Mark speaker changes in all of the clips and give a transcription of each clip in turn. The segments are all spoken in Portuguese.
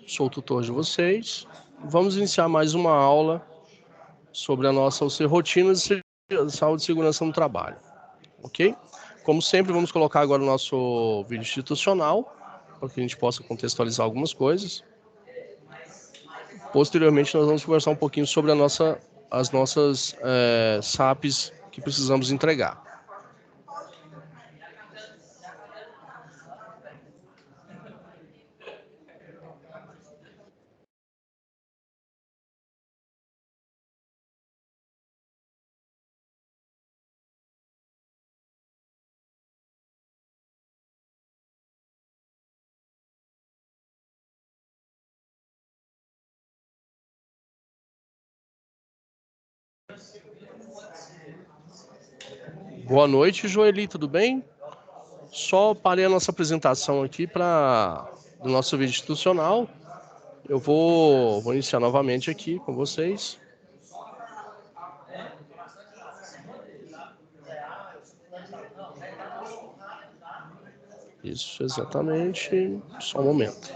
Speaker 1: sou o tutor de vocês. Vamos iniciar mais uma aula sobre a nossa rotina de saúde e segurança no trabalho, ok? Como sempre, vamos colocar agora o nosso vídeo institucional, para que a gente possa contextualizar algumas coisas. Posteriormente, nós vamos conversar um pouquinho sobre as nossas SAPs que precisamos entregar. Boa noite, Joeli, tudo bem? Só parei a nossa apresentação aqui do nosso vídeo institucional. Eu vou iniciar novamente aqui com vocês. Isso, exatamente. Só um momento.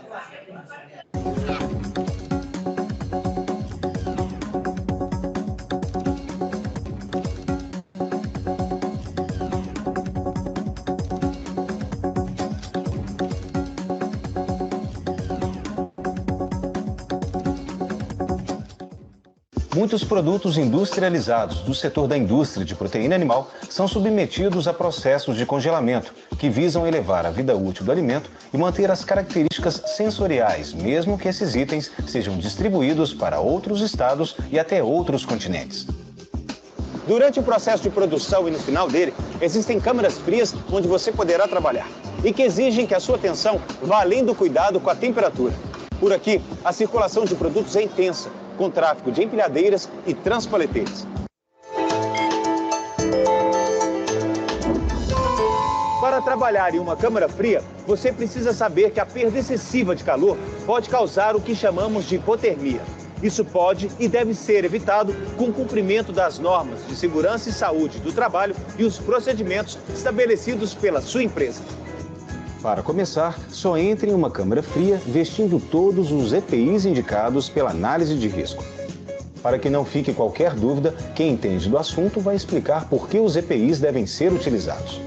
Speaker 2: Muitos produtos industrializados do setor da indústria de proteína animal são submetidos a processos de congelamento que visam elevar a vida útil do alimento e manter as características sensoriais, mesmo que esses itens sejam distribuídos para outros estados e até outros continentes.
Speaker 3: Durante o processo de produção e no final dele, existem câmaras frias onde você poderá trabalhar e que exigem que a sua atenção vá além do cuidado com a temperatura. Por aqui, a circulação de produtos é intensa, com tráfego de empilhadeiras e transpaleteiras. Para trabalhar em uma câmara fria, você precisa saber que a perda excessiva de calor pode causar o que chamamos de hipotermia. Isso pode e deve ser evitado com o cumprimento das normas de segurança e saúde do trabalho e os procedimentos estabelecidos pela sua empresa.
Speaker 2: Para começar, só entre em uma câmara fria vestindo todos os EPIs indicados pela análise de risco. Para que não fique qualquer dúvida, quem entende do assunto vai explicar por que os EPIs devem ser utilizados.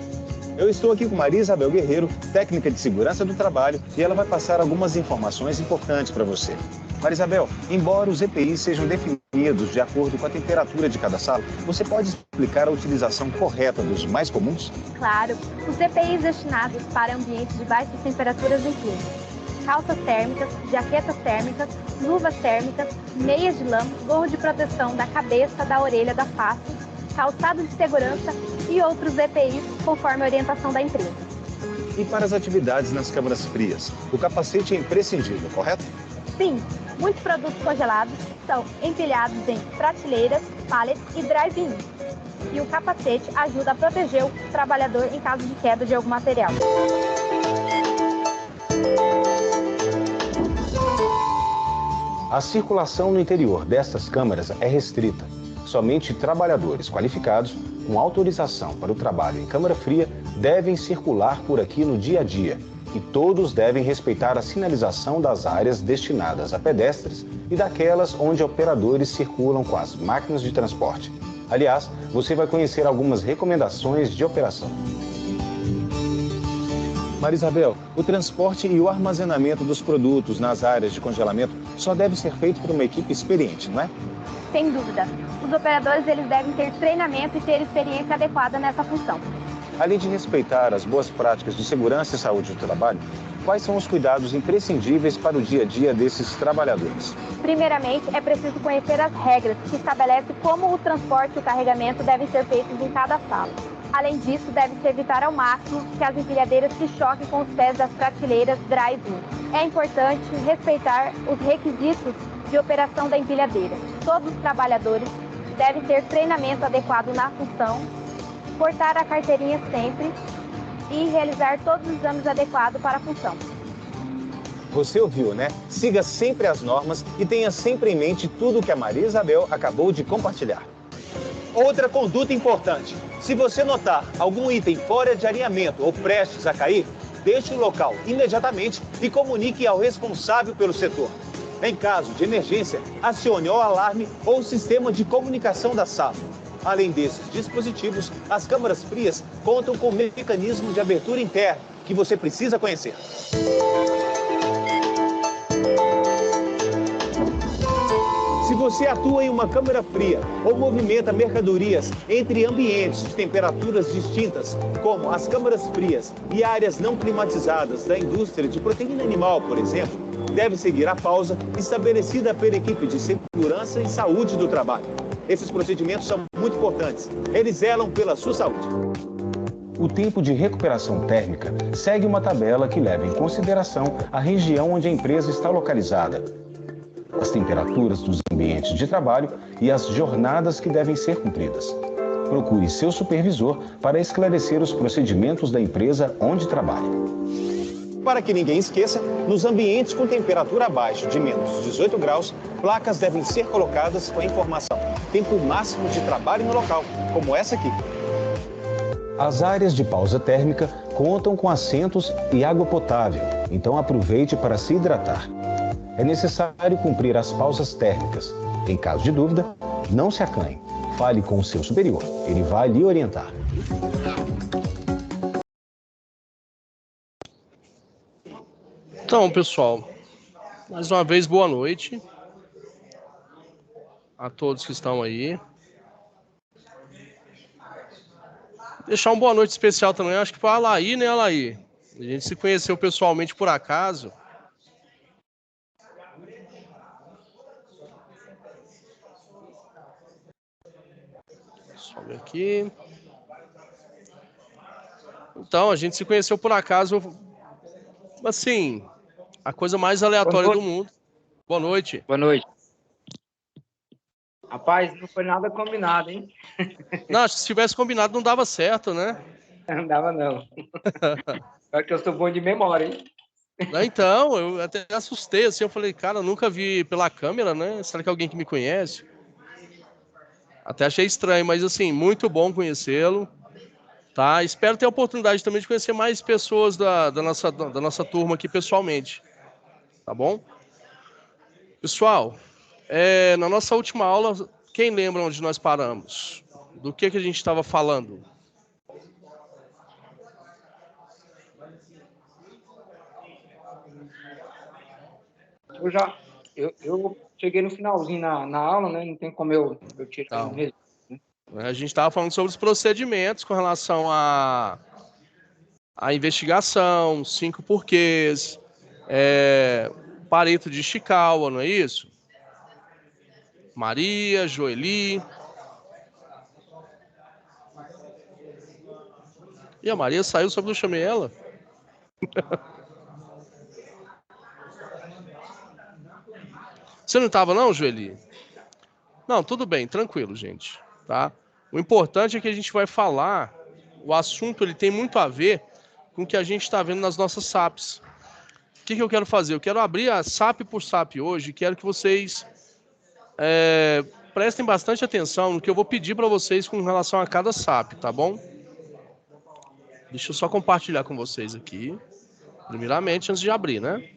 Speaker 3: Eu estou aqui com Maria Isabel Guerreiro, técnica de segurança do trabalho, e ela vai passar algumas informações importantes para você. Maria Isabel, embora os EPIs sejam definidos de acordo com a temperatura de cada sala, você pode explicar a utilização correta dos mais comuns?
Speaker 4: Claro, os EPIs destinados para ambientes de baixas temperaturas incluem calças térmicas, jaquetas térmicas, luvas térmicas, meias de lã, gorro de proteção da cabeça, da orelha, da face, calçado de segurança e outros EPIs conforme a orientação da empresa.
Speaker 3: E para as atividades nas câmaras frias, o capacete é imprescindível, correto?
Speaker 4: Sim, muitos produtos congelados são empilhados em prateleiras, pallets e drive-in. E o capacete ajuda a proteger o trabalhador em caso de queda de algum material.
Speaker 2: A circulação no interior destas câmaras é restrita. Somente trabalhadores qualificados, com autorização para o trabalho em câmara fria, devem circular por aqui no dia a dia. E todos devem respeitar a sinalização das áreas destinadas a pedestres e daquelas onde operadores circulam com as máquinas de transporte. Aliás, você vai conhecer algumas recomendações de operação.
Speaker 3: Maria Isabel, o transporte e o armazenamento dos produtos nas áreas de congelamento só deve ser feito por uma equipe experiente, não é?
Speaker 4: Sem dúvida. Os operadores eles devem ter treinamento e ter experiência adequada nessa função.
Speaker 3: Além de respeitar as boas práticas de segurança e saúde do trabalho, quais são os cuidados imprescindíveis para o dia a dia desses trabalhadores?
Speaker 4: Primeiramente, é preciso conhecer as regras que estabelecem como o transporte e o carregamento devem ser feitos em cada sala. Além disso, deve-se evitar ao máximo que as empilhadeiras se choquem com os pés das prateleiras drive-in. É importante respeitar os requisitos de operação da empilhadeira. Todos os trabalhadores devem ter treinamento adequado na função, portar a carteirinha sempre e realizar todos os exames adequados para a função.
Speaker 3: Você ouviu, né? Siga sempre as normas e tenha sempre em mente tudo o que a Maria Isabel acabou de compartilhar. Outra conduta importante: se você notar algum item fora de alinhamento ou prestes a cair, deixe o local imediatamente e comunique ao responsável pelo setor. Em caso de emergência, acione o alarme ou o sistema de comunicação da sala. Além desses dispositivos, as câmaras frias contam com mecanismo de abertura interna, que você precisa conhecer. Se você atua em uma câmara fria ou movimenta mercadorias entre ambientes de temperaturas distintas, como as câmaras frias e áreas não climatizadas da indústria de proteína animal, por exemplo, deve seguir a pausa estabelecida pela equipe de segurança e saúde do trabalho. Esses procedimentos são muito importantes. Eles zelam pela sua saúde.
Speaker 2: O tempo de recuperação térmica segue uma tabela que leva em consideração a região onde a empresa está localizada, as temperaturas dos ambientes de trabalho e as jornadas que devem ser cumpridas. Procure seu supervisor para esclarecer os procedimentos da empresa onde trabalha.
Speaker 3: Para que ninguém esqueça, nos ambientes com temperatura abaixo de menos 18 graus, placas devem ser colocadas com a informação tempo máximo de trabalho no local, como essa aqui.
Speaker 2: As áreas de pausa térmica contam com assentos e água potável, então aproveite para se hidratar. É necessário cumprir as pausas térmicas. Em caso de dúvida, não se acanhe. Fale com o seu superior, ele vai lhe orientar.
Speaker 1: Então, pessoal, mais uma vez, boa noite a todos que estão aí. Deixar uma boa noite especial também, acho que para a Alaí, né, Alaí? A gente se conheceu pessoalmente por acaso. Sobe aqui. Então, a gente se conheceu por acaso, assim, a coisa mais aleatória do mundo. Boa noite.
Speaker 5: Boa noite. Rapaz, não foi nada combinado, hein?
Speaker 1: Não, acho que se tivesse combinado não dava certo, né?
Speaker 5: Não dava, não. Só que eu sou bom de memória, hein?
Speaker 1: Então, eu até assustei, assim, eu falei, cara, eu nunca vi pela câmera, né? Será que é alguém que me conhece? Até achei estranho, mas assim, muito bom conhecê-lo, tá? Espero ter a oportunidade também de conhecer mais pessoas da nossa turma aqui pessoalmente, tá bom? Pessoal, na nossa última aula, quem lembra onde nós paramos? Do que a gente estava falando?
Speaker 5: Eu cheguei no finalzinho na aula, né? Não tem como eu tirar mesmo.
Speaker 1: A gente estava falando sobre os procedimentos com relação à investigação, 5 porquês, Pareto de Ishikawa, não é isso? Maria, Joeli. E a Maria saiu, só que eu chamei ela. Você não estava não, Joeli? Não, tudo bem, tranquilo, gente. Tá? O importante é que a gente vai falar, o assunto ele tem muito a ver com o que a gente está vendo nas nossas SAPs. O que eu quero fazer? Eu quero abrir a SAP por SAP hoje e quero que vocês prestem bastante atenção no que eu vou pedir para vocês com relação a cada SAP, tá bom? Deixa eu só compartilhar com vocês aqui, primeiramente, antes de abrir, né?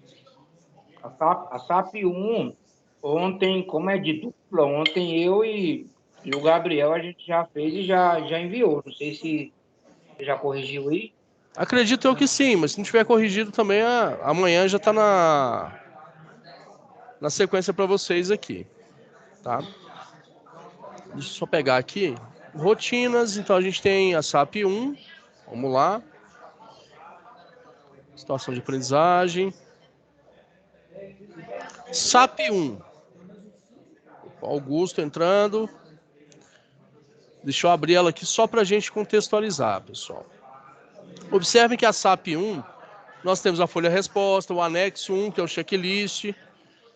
Speaker 5: A SAP 1, ontem, como é de dupla, ontem eu e o Gabriel a gente já fez e já enviou. Não sei se você já corrigiu aí.
Speaker 1: Acredito eu que sim, mas se não tiver corrigido também, amanhã já está na sequência para vocês aqui, tá? Deixa eu só pegar aqui. Rotinas, então a gente tem a SAP 1, vamos lá. Situação de aprendizagem. SAP 1. Augusto entrando. Deixa eu abrir ela aqui só para a gente contextualizar, pessoal. Observem que a SAP 1, nós temos a folha resposta, o anexo 1, que é o checklist.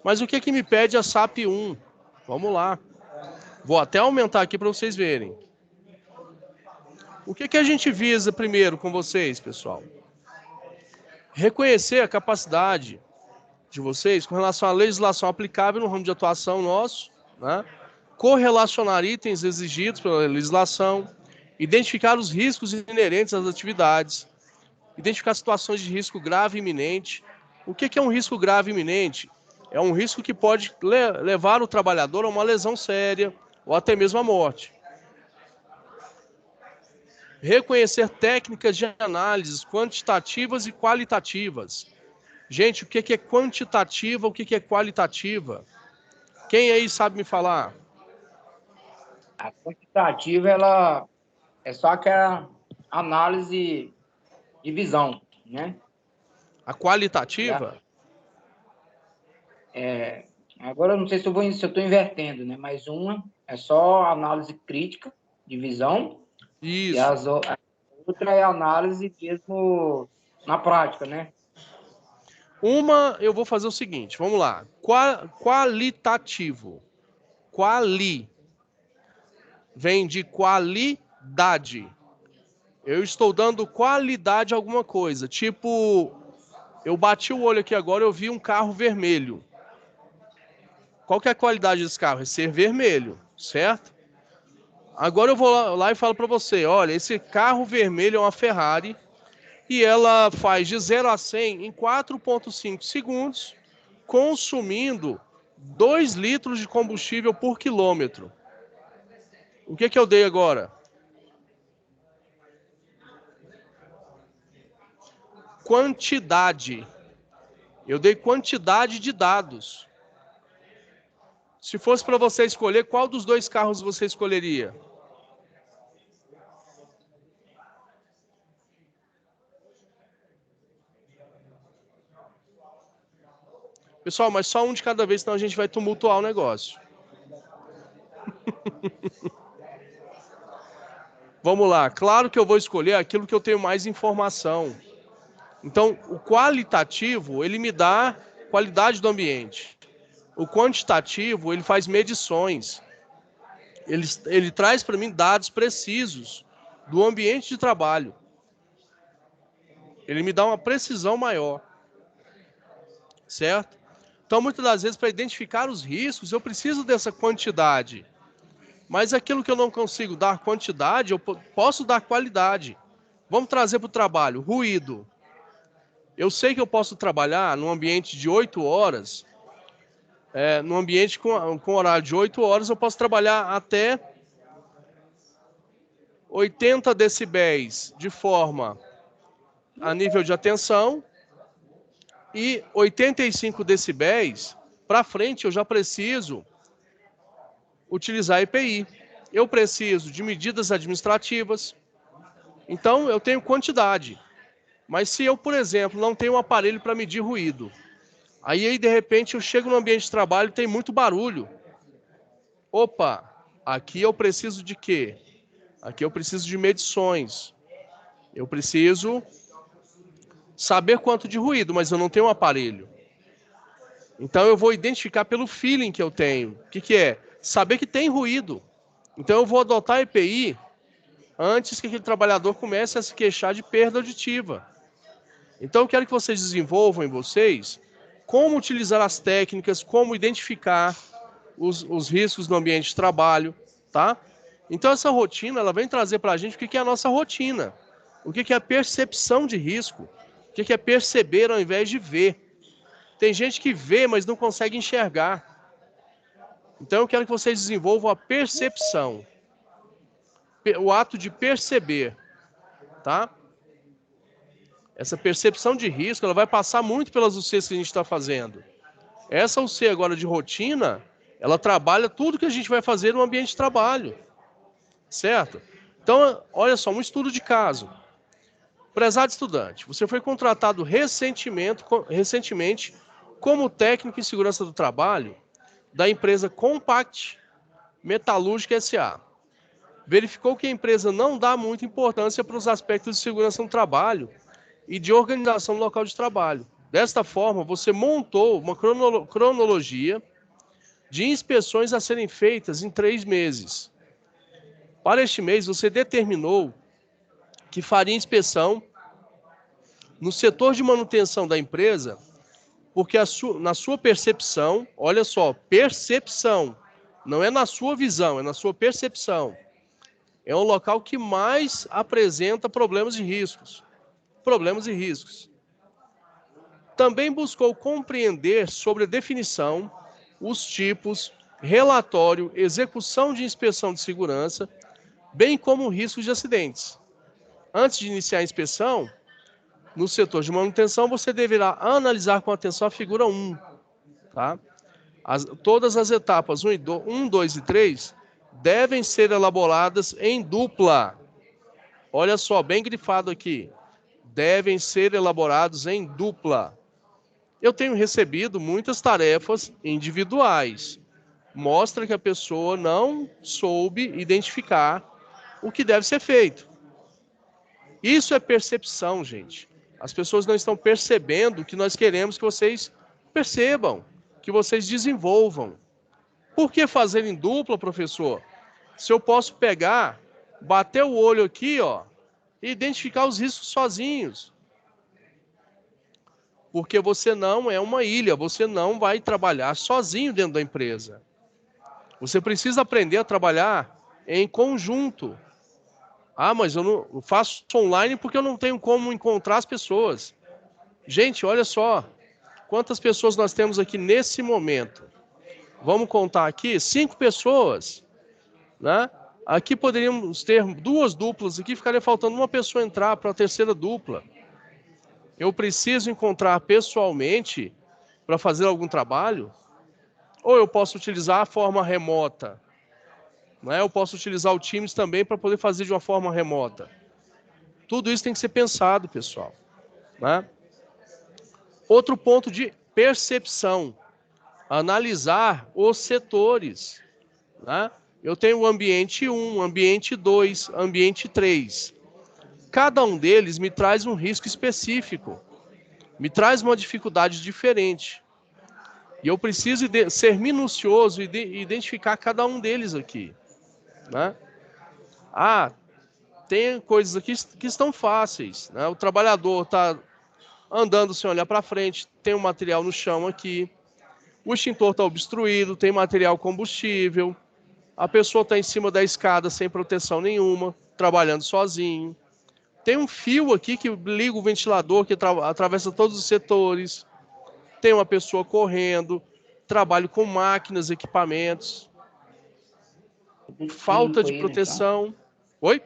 Speaker 1: Mas o que é que me pede a SAP 1? Vamos lá. Vou até aumentar aqui para vocês verem. O que a gente visa primeiro com vocês, pessoal? Reconhecer a capacidade de vocês com relação à legislação aplicável no ramo de atuação nosso, né? Correlacionar itens exigidos pela legislação, identificar os riscos inerentes às atividades, identificar situações de risco grave iminente. O que é um risco grave iminente? É um risco que pode levar o trabalhador a uma lesão séria ou até mesmo à morte. Reconhecer técnicas de análises quantitativas e qualitativas. Gente, o que é quantitativa, o que é qualitativa? Quem aí sabe me falar?
Speaker 5: A quantitativa, ela é só aquela análise de visão, né?
Speaker 1: A qualitativa?
Speaker 5: Agora eu não sei se eu estou invertendo, né? Mas uma é só análise crítica de visão.
Speaker 1: Isso.
Speaker 5: E a outra é análise mesmo na prática, né?
Speaker 1: Uma, eu vou fazer o seguinte, vamos lá. Qualitativo. Quali. Vem de qualidade. Eu estou dando qualidade a alguma coisa. Tipo, eu bati o olho aqui agora, eu vi um carro vermelho. Qual que é a qualidade desse carro? É ser vermelho, certo? Agora eu vou lá e falo para você, olha, esse carro vermelho é uma Ferrari e ela faz de 0 a 100 em 4,5 segundos, consumindo 2 litros de combustível por quilômetro. O que eu dei agora? Quantidade. Eu dei quantidade de dados. Se fosse para você escolher, qual dos 2 carros você escolheria? Pessoal, mas só um de cada vez, senão a gente vai tumultuar o negócio. Vamos lá. Claro que eu vou escolher aquilo que eu tenho mais informação. Então, o qualitativo, ele me dá qualidade do ambiente. O quantitativo, ele faz medições. Ele traz para mim dados precisos do ambiente de trabalho. Ele me dá uma precisão maior. Certo? Então, muitas das vezes, para identificar os riscos, eu preciso dessa quantidade. Mas aquilo que eu não consigo dar quantidade, eu posso dar qualidade. Vamos trazer para o trabalho, ruído. Eu sei que eu posso trabalhar num ambiente de 8 horas, num ambiente com horário de 8 horas, eu posso trabalhar até 80 decibéis de forma a nível de atenção e 85 decibéis para frente eu já preciso utilizar EPI. Eu preciso de medidas administrativas. Então, eu tenho quantidade. Mas se eu, por exemplo, não tenho um aparelho para medir ruído, aí de repente eu chego no ambiente de trabalho e tem muito barulho. Opa, aqui eu preciso de quê? Aqui eu preciso de medições. Eu preciso saber quanto de ruído, mas eu não tenho um aparelho. Então eu vou identificar pelo feeling que eu tenho. O que é? Saber que tem ruído. Então eu vou adotar a EPI antes que aquele trabalhador comece a se queixar de perda auditiva. Então eu quero que vocês desenvolvam em vocês como utilizar as técnicas, como identificar os riscos no ambiente de trabalho, tá? Então essa rotina, ela vem trazer para a gente o que é a nossa rotina. O que é a percepção de risco. O que é perceber ao invés de ver. Tem gente que vê, mas não consegue enxergar. Então eu quero que vocês desenvolvam a percepção. O ato de perceber, tá? Essa percepção de risco, ela vai passar muito pelas UCs que a gente está fazendo. Essa UC agora de rotina, ela trabalha tudo que a gente vai fazer no ambiente de trabalho. Certo? Então, olha só, um estudo de caso. Prezado estudante, você foi contratado recentemente como técnico em segurança do trabalho da empresa Compact Metalúrgica S.A. Verificou que a empresa não dá muita importância para os aspectos de segurança no trabalho e de organização do local de trabalho. Desta forma, você montou uma cronologia de inspeções a serem feitas em 3 meses. Para este mês, você determinou que faria inspeção no setor de manutenção da empresa, porque na sua percepção, olha só, percepção, não é na sua visão, é na sua percepção. É um local que mais apresenta problemas e riscos. problemas e riscos. Também buscou compreender sobre a definição, os tipos, relatório, execução de inspeção de segurança, bem como riscos de acidentes. Antes de iniciar a inspeção, no setor de manutenção, você deverá analisar com atenção a figura 1. Tá? Todas as etapas 1, 2 e 3 devem ser elaboradas em dupla. Olha só, bem grifado aqui. Devem ser elaborados em dupla. Eu tenho recebido muitas tarefas individuais. Mostra que a pessoa não soube identificar o que deve ser feito. Isso é percepção, gente. As pessoas não estão percebendo o que nós queremos que vocês percebam, que vocês desenvolvam. Por que fazer em dupla, professor? Se eu posso pegar, bater o olho aqui, ó, e identificar os riscos sozinhos. Porque você não é uma ilha, você não vai trabalhar sozinho dentro da empresa. Você precisa aprender a trabalhar em conjunto. Ah, mas eu não faço online porque eu não tenho como encontrar as pessoas. Gente, olha só. Quantas pessoas nós temos aqui nesse momento? Vamos contar aqui, 5 pessoas. Né? Aqui poderíamos ter 2 duplas, aqui ficaria faltando uma pessoa entrar para a terceira dupla. Eu preciso encontrar pessoalmente para fazer algum trabalho? Ou eu posso utilizar a forma remota? Né? Eu posso utilizar o Teams também para poder fazer de uma forma remota. Tudo isso tem que ser pensado, pessoal. Né? Outro ponto de percepção. Analisar os setores. Né? Eu tenho o ambiente 1, ambiente 2, ambiente 3. Cada um deles me traz um risco específico. Me traz uma dificuldade diferente. E eu preciso ser minucioso e identificar cada um deles aqui. Né? Ah, tem coisas aqui que estão fáceis. Né? O trabalhador está andando sem olhar para frente, tem um material no chão aqui. O extintor está obstruído, tem material combustível. A pessoa está em cima da escada sem proteção nenhuma, trabalhando sozinho. Tem um fio aqui que liga o ventilador, que atravessa todos os setores. Tem uma pessoa correndo, trabalho com máquinas, equipamentos. Falta de proteção. Oi?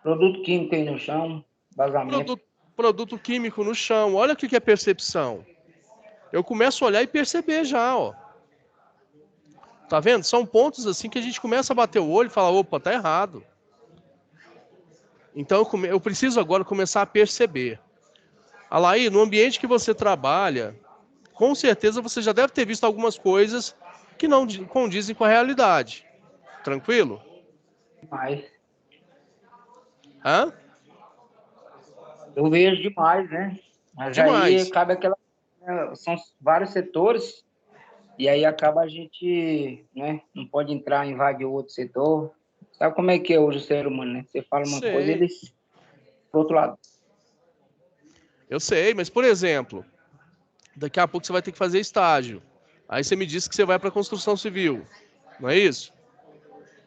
Speaker 5: Produto químico aí no chão, vazamento.
Speaker 1: Produto químico no chão. Olha o que é percepção. Eu começo a olhar e perceber já, ó. Tá vendo? São pontos assim que a gente começa a bater o olho e falar, opa, tá errado. Então eu preciso agora começar a perceber. Alaí, no ambiente que você trabalha, com certeza você já deve ter visto algumas coisas que não condizem com a realidade. Tranquilo?
Speaker 5: Demais.
Speaker 1: Hã?
Speaker 5: Eu vejo demais, né? Mas
Speaker 1: Demais.
Speaker 5: aí cabe aquela... São vários setores, e aí acaba a gente, né? Não pode entrar, invadir o outro setor. Sabe como é que é hoje o ser humano, né? Você fala uma coisa, eles... Pro outro lado.
Speaker 1: Eu sei, mas, por exemplo, daqui a pouco você vai ter que fazer estágio. Aí você me disse que você vai para a construção civil. Não é isso?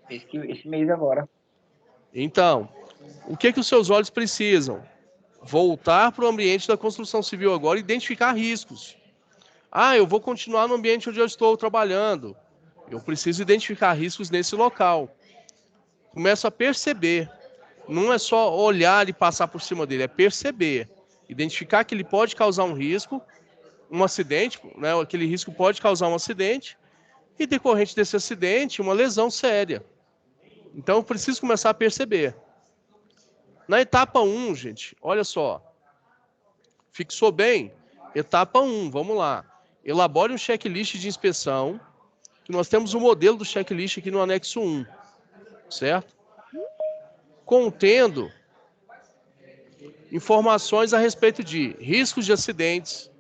Speaker 5: Esse mês agora.
Speaker 1: Então, o que os seus olhos precisam? Voltar para o ambiente da construção civil agora e identificar riscos. Ah, eu vou continuar no ambiente onde eu estou trabalhando. Eu preciso identificar riscos nesse local. Começo a perceber. Não é só olhar e passar por cima dele, é perceber. Identificar que ele pode causar um risco, um acidente, né? Aquele risco pode causar um acidente e, decorrente desse acidente, uma lesão séria. Então, eu preciso começar a perceber. Na etapa 1, gente, olha só. Fixou bem? Etapa 1, vamos lá. Elabore um checklist de inspeção. Que nós temos o modelo do checklist aqui no anexo 1. Certo? Contendo informações a respeito de riscos de acidentes,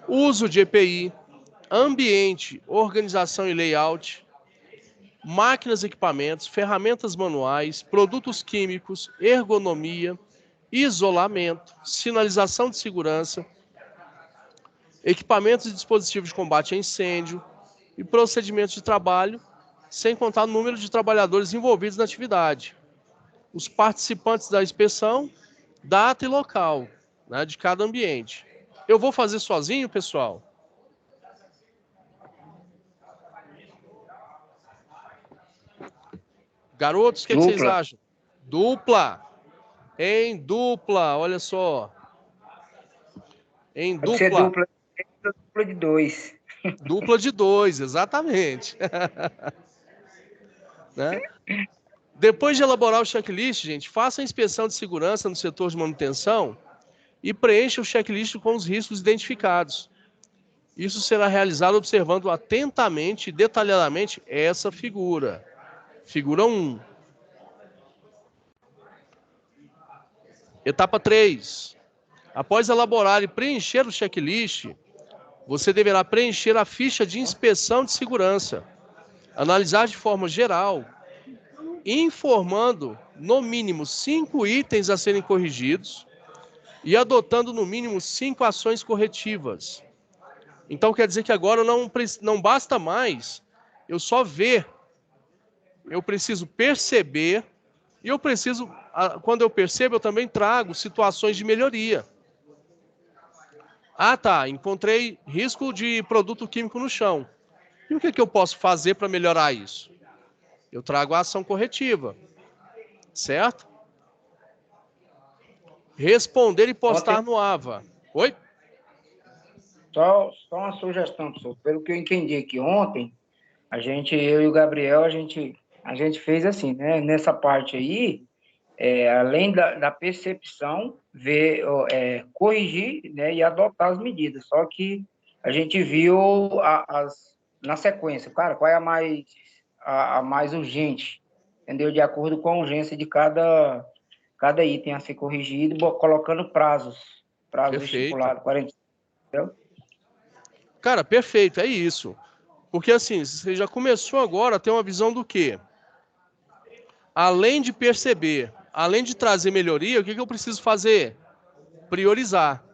Speaker 1: uso de EPI, ambiente, organização e layout, máquinas e equipamentos, ferramentas manuais, produtos químicos, ergonomia, isolamento, sinalização de segurança, equipamentos e dispositivos de combate a incêndio e procedimentos de trabalho, sem contar o número de trabalhadores envolvidos na atividade, os participantes da inspeção data e local, né, de cada ambiente. Eu vou fazer sozinho, pessoal? Garotos, o que vocês
Speaker 5: Dupla.
Speaker 1: acham? Dupla. Em dupla, olha só. Em
Speaker 5: Pode ser
Speaker 1: dupla.
Speaker 5: dupla de 2.
Speaker 1: Dupla de 2, exatamente. Né? Depois de elaborar o checklist, gente, faça a inspeção de segurança no setor de manutenção e preencha o checklist com os riscos identificados. Isso será realizado observando atentamente e detalhadamente essa figura. Figura 1. Etapa 3. Após elaborar e preencher o checklist, você deverá preencher a ficha de inspeção de segurança, analisar de forma geral, informando no mínimo 5 itens a serem corrigidos e adotando no mínimo 5 ações corretivas. Então quer dizer que agora não basta mais eu só ver, eu preciso perceber, e quando eu percebo, eu também trago situações de melhoria. Ah, tá, encontrei risco de produto químico no chão. E o que eu posso fazer para melhorar isso? Eu trago a ação corretiva, certo? Responder e postar no AVA. Oi?
Speaker 5: Só uma sugestão, professor. Pelo que eu entendi aqui ontem, eu e o Gabriel, a gente fez assim, né? Nessa parte aí, além da percepção, corrigir, né, e adotar as medidas. Só que a gente viu na sequência, cara, qual é a mais urgente, entendeu? De acordo com a urgência de cada item a ser corrigido, colocando prazos
Speaker 1: Perfeito.
Speaker 5: estipulados, 40, entendeu?
Speaker 1: Cara, perfeito, é isso. Porque assim, você já começou agora a ter uma visão do quê? Além de perceber, além de trazer melhoria, o que eu preciso fazer? Priorizar.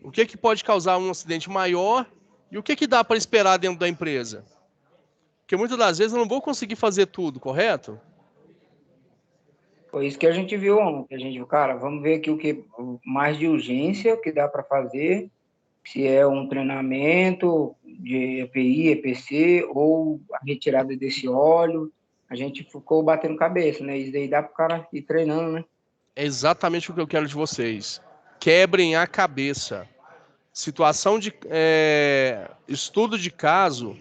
Speaker 1: O que pode causar um acidente maior e o que dá para esperar dentro da empresa? Porque muitas das vezes eu não vou conseguir fazer tudo, correto?
Speaker 5: Foi isso que a gente viu ontem. A gente viu, cara, vamos ver aqui o que mais de urgência que dá para fazer, se é um treinamento de EPI, EPC, ou a retirada desse óleo. A gente ficou batendo cabeça, né? Isso daí dá para o cara ir treinando, né?
Speaker 1: É exatamente o que eu quero de vocês. Quebrem a cabeça. Situação de estudo de caso,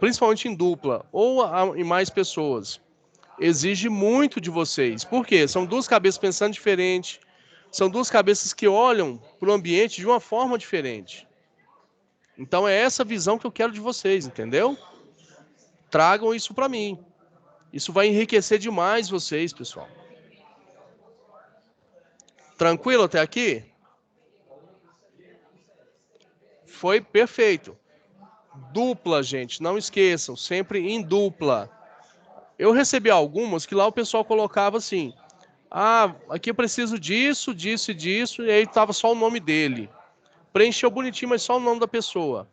Speaker 1: principalmente em dupla ou em mais pessoas, exige muito de vocês. Por quê? São duas cabeças pensando diferente. São duas cabeças que olham para o ambiente de uma forma diferente. Então é essa visão que eu quero de vocês, entendeu? Tragam isso para mim. Isso vai enriquecer demais vocês, pessoal. Tranquilo até aqui? Foi perfeito. Dupla, gente, não esqueçam, sempre em dupla. Eu recebi algumas que lá o pessoal colocava assim: ah, aqui eu preciso disso, disso e disso, e aí tava só o nome dele. Preencheu bonitinho, mas só o nome da pessoa.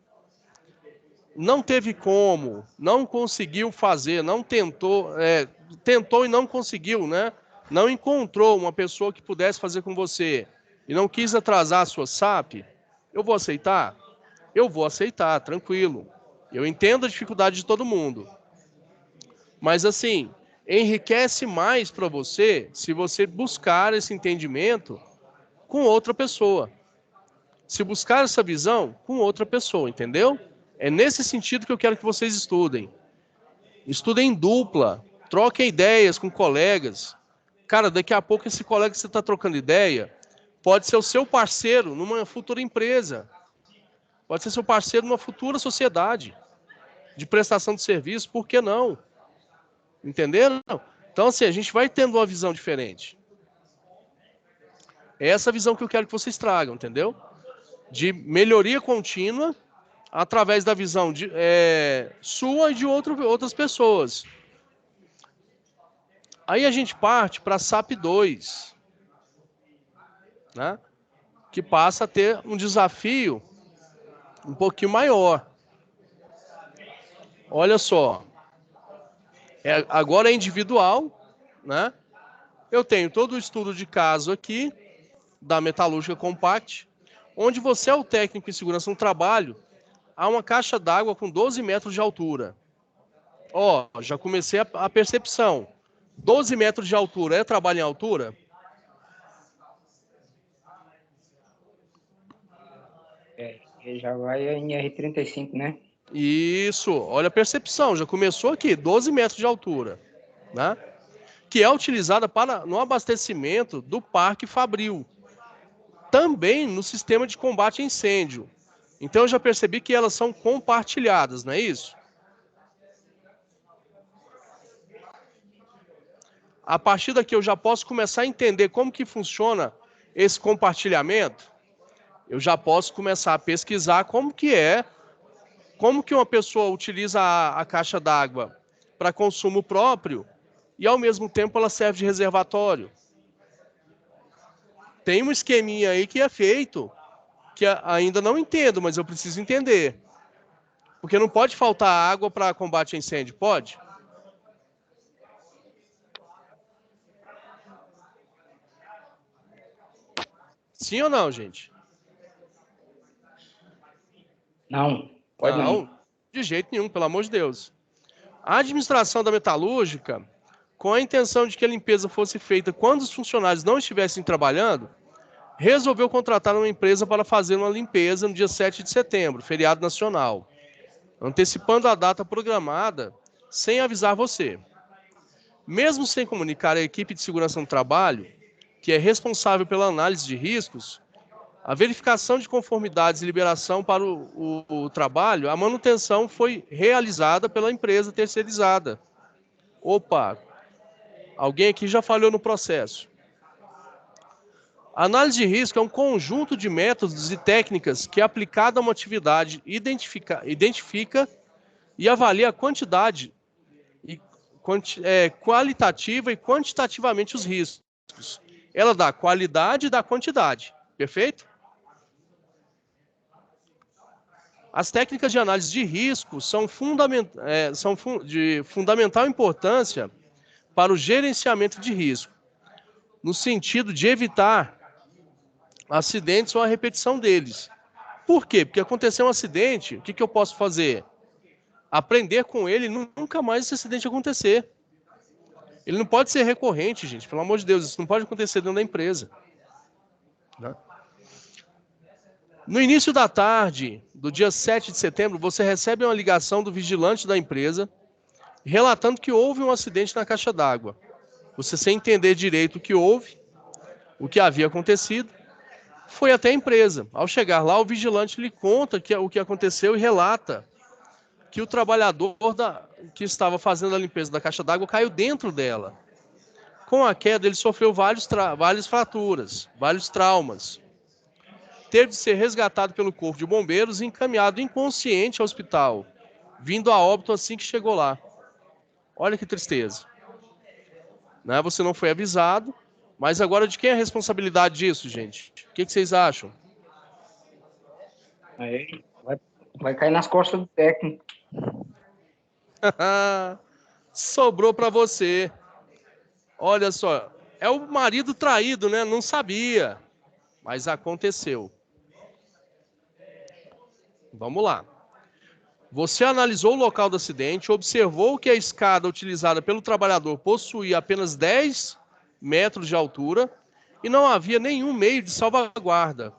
Speaker 1: Não teve como, não conseguiu fazer, não tentou, tentou e não conseguiu, né? Não encontrou uma pessoa que pudesse fazer com você e não quis atrasar a sua SAP, eu vou aceitar? Eu vou aceitar, tranquilo. Eu entendo a dificuldade de todo mundo. Mas assim, enriquece mais para você se você buscar esse entendimento com outra pessoa. Se buscar essa visão com outra pessoa, entendeu? É nesse sentido que eu quero que vocês estudem. Estudem em dupla, troquem ideias com colegas. Cara, daqui a pouco esse colega que você está trocando ideia pode ser o seu parceiro numa futura empresa. Pode ser seu parceiro numa futura sociedade de prestação de serviço, por que não? Entenderam? Então, assim, a gente vai tendo uma visão diferente. É essa visão que eu quero que vocês tragam, entendeu? De melhoria contínua através da visão sua e de outras pessoas. Aí a gente parte para a SAP 2, né? Que passa a ter um desafio um pouquinho maior. Olha só, agora é individual, né? eu tenho todo o estudo de caso aqui, da Metalúrgica Compact, onde você é o técnico em segurança no trabalho, há uma caixa d'água com 12 metros de altura. Ó, já comecei a percepção. 12 metros de altura é trabalho em altura?
Speaker 5: Já vai em R35, né?
Speaker 1: Isso, olha a percepção, já começou aqui, 12 metros de altura, né? Que é utilizada no abastecimento do Parque Fabril, também no sistema de combate a incêndio. Então eu já percebi que elas são compartilhadas, não é isso? A partir daqui eu já posso começar a entender como que funciona esse compartilhamento. Eu já posso começar a pesquisar como que uma pessoa utiliza a caixa d'água para consumo próprio e ao mesmo tempo ela serve de reservatório. Tem um esqueminha aí que é feito, que ainda não entendo, mas eu preciso entender. Porque não pode faltar água para combate a incêndio, pode? Sim ou não, gente?
Speaker 5: Não, pode não.
Speaker 1: De jeito nenhum, pelo amor de Deus. A administração da metalúrgica, com a intenção de que a limpeza fosse feita quando os funcionários não estivessem trabalhando, resolveu contratar uma empresa para fazer uma limpeza no dia 7 de setembro, feriado nacional, antecipando a data programada sem avisar você. Mesmo sem comunicar à equipe de segurança no trabalho, que é responsável pela análise de riscos, a verificação de conformidades e liberação para o trabalho, a manutenção foi realizada pela empresa terceirizada. Opa, alguém aqui já falhou no processo. A análise de risco é um conjunto de métodos e técnicas que, aplicada a uma atividade, identifica e avalia a quantidade qualitativa e quantitativamente os riscos. Ela dá qualidade e dá quantidade. Perfeito? As técnicas de análise de risco são de fundamental importância para o gerenciamento de risco, no sentido de evitar acidentes ou a repetição deles. Por quê? Porque aconteceu um acidente, o que eu posso fazer? Aprender com ele e nunca mais esse acidente acontecer. Ele não pode ser recorrente, gente, pelo amor de Deus, isso não pode acontecer dentro da empresa. Né? No início da tarde do dia 7 de setembro, você recebe uma ligação do vigilante da empresa relatando que houve um acidente na caixa d'água. Você, sem entender direito o que houve, o que havia acontecido, foi até a empresa. Ao chegar lá, o vigilante lhe conta o que aconteceu e relata que o trabalhador que estava fazendo a limpeza da caixa d'água caiu dentro dela. Com a queda, ele sofreu várias fraturas, vários traumas. Teve de ser resgatado pelo corpo de bombeiros e encaminhado inconsciente ao hospital, vindo a óbito assim que chegou lá. Olha que tristeza. Né? Você não foi avisado, mas agora de quem é a responsabilidade disso, gente? O que vocês acham?
Speaker 5: Aí vai cair nas costas do técnico.
Speaker 1: Sobrou para você. Olha só, é o marido traído, né? Não sabia, mas aconteceu. Vamos lá. Você analisou o local do acidente, observou que a escada utilizada pelo trabalhador possuía apenas 10 metros de altura e não havia nenhum meio de salvaguarda.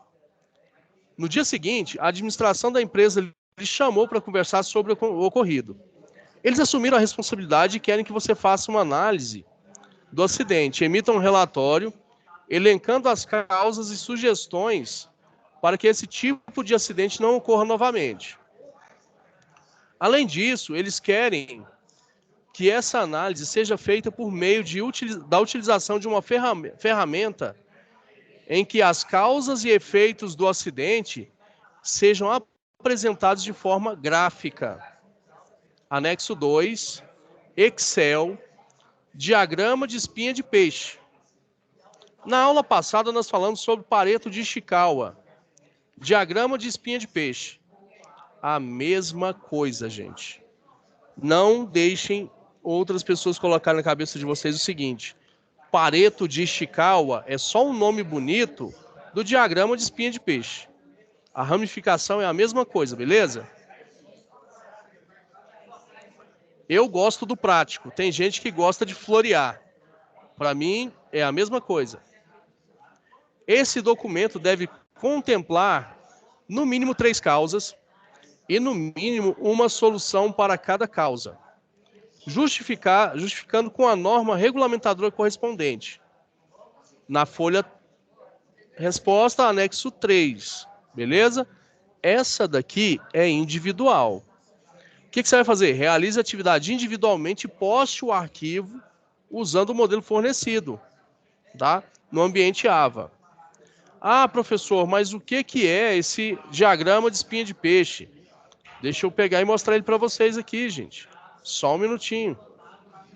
Speaker 1: No dia seguinte, a administração da empresa lhe chamou para conversar sobre o ocorrido. Eles assumiram a responsabilidade e querem que você faça uma análise do acidente, emita um relatório elencando as causas e sugestões para que esse tipo de acidente não ocorra novamente. Além disso, eles querem que essa análise seja feita por meio da utilização de uma ferramenta em que as causas e efeitos do acidente sejam apresentados de forma gráfica. Anexo 2, Excel, diagrama de espinha de peixe. Na aula passada nós falamos sobre Pareto de Ishikawa, diagrama de espinha de peixe. A mesma coisa, gente. Não deixem outras pessoas colocarem na cabeça de vocês o seguinte: Pareto de Ishikawa é só um nome bonito do diagrama de espinha de peixe. A ramificação é a mesma coisa, beleza? Eu gosto do prático. Tem gente que gosta de florear. Para mim, é a mesma coisa. Esse documento deve contemplar, no mínimo, 3 causas e, no mínimo, uma solução para cada causa, justificando com a norma regulamentadora correspondente. Na folha resposta, anexo 3, beleza? Essa daqui é individual. O que você vai fazer? Realize a atividade individualmente e poste o arquivo usando o modelo fornecido, tá? No ambiente AVA. Ah, professor, mas o que é esse diagrama de espinha de peixe? Deixa eu pegar e mostrar ele para vocês aqui, gente. Só um minutinho,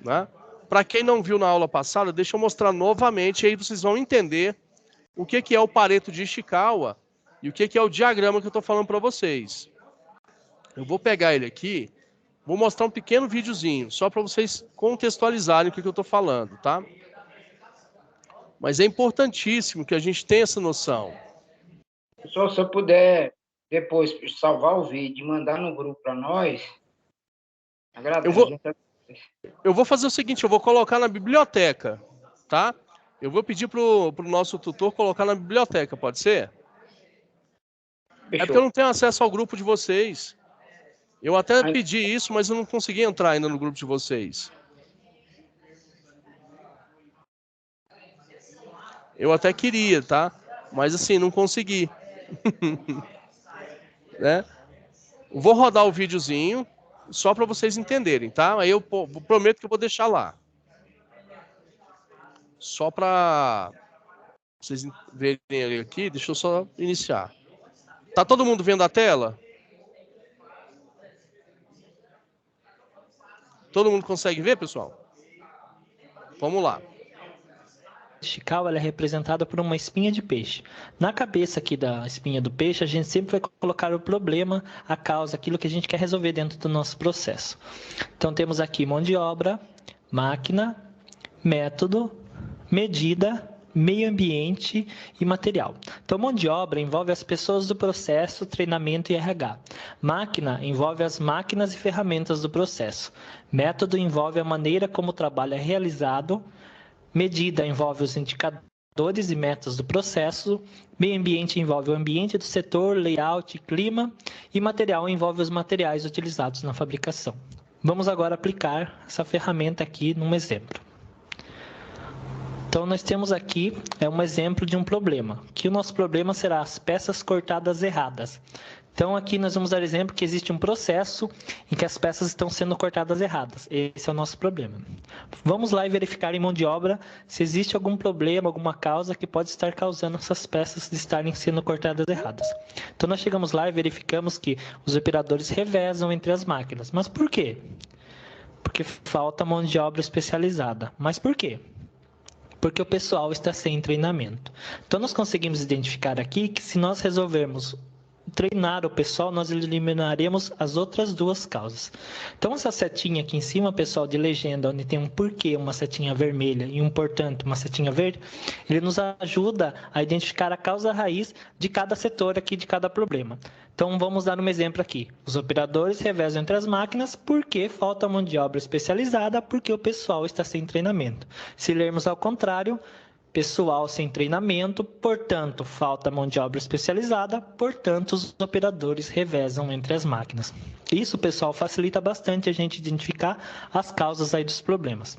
Speaker 1: né? Para quem não viu na aula passada, deixa eu mostrar novamente, aí vocês vão entender o que é o Pareto de Ishikawa e o que é o diagrama que eu estou falando para vocês. Eu vou pegar ele aqui, vou mostrar um pequeno videozinho, só para vocês contextualizarem o que eu estou falando, tá? Mas é importantíssimo que a gente tenha essa noção.
Speaker 5: Pessoal, se eu puder depois salvar o vídeo e mandar no grupo para nós, agradeço.
Speaker 1: Eu vou fazer o seguinte, eu vou colocar na biblioteca, tá? Eu vou pedir pro nosso tutor colocar na biblioteca, pode ser?
Speaker 5: Fechou.
Speaker 1: É porque eu não tenho acesso ao grupo de vocês. Eu até pedi isso, mas eu não consegui entrar ainda no grupo de vocês. Eu até queria, tá? Mas assim, não consegui. Né? Vou rodar o videozinho, só para vocês entenderem, tá? Aí eu prometo que eu vou deixar lá. Só para vocês verem aqui, deixa eu só iniciar. Tá todo mundo vendo a tela? Todo mundo consegue ver, pessoal? Vamos lá.
Speaker 6: Ishikawa ela é representada por uma espinha de peixe. Na cabeça aqui da espinha do peixe, a gente sempre vai colocar o problema, a causa, aquilo que a gente quer resolver dentro do nosso processo. Então temos aqui mão de obra, máquina, método, medida, meio ambiente e material. Então, mão de obra envolve as pessoas do processo, treinamento e RH. Máquina envolve as máquinas e ferramentas do processo. Método envolve a maneira como o trabalho é realizado. Medida envolve os indicadores e metas do processo. Meio ambiente envolve o ambiente do setor, layout, clima. E material envolve os materiais utilizados na fabricação. Vamos agora aplicar essa ferramenta aqui num exemplo. Então, nós temos aqui um exemplo de um problema, que o nosso problema será as peças cortadas erradas. Então, aqui nós vamos dar exemplo que existe um processo em que as peças estão sendo cortadas erradas. Esse é o nosso problema. Vamos lá e verificar em mão de obra se existe algum problema, alguma causa que pode estar causando essas peças de estarem sendo cortadas erradas. Então, nós chegamos lá e verificamos que os operadores revezam entre as máquinas. Mas por quê? Porque falta mão de obra especializada. Mas por quê? Porque o pessoal está sem treinamento. Então, nós conseguimos identificar aqui que se nós resolvermos treinar o pessoal, nós eliminaremos as outras duas causas. Então, essa setinha aqui em cima, pessoal, de legenda, onde tem um porquê, uma setinha vermelha e um portanto, uma setinha verde, ele nos ajuda a identificar a causa raiz de cada setor aqui, de cada problema. Então, vamos dar um exemplo aqui. Os operadores revezam entre as máquinas porque falta mão de obra especializada, porque o pessoal está sem treinamento. Se lermos ao contrário, pessoal sem treinamento, portanto, falta mão de obra especializada, portanto, os operadores revezam entre as máquinas. Isso, pessoal, facilita bastante a gente identificar as causas aí dos problemas.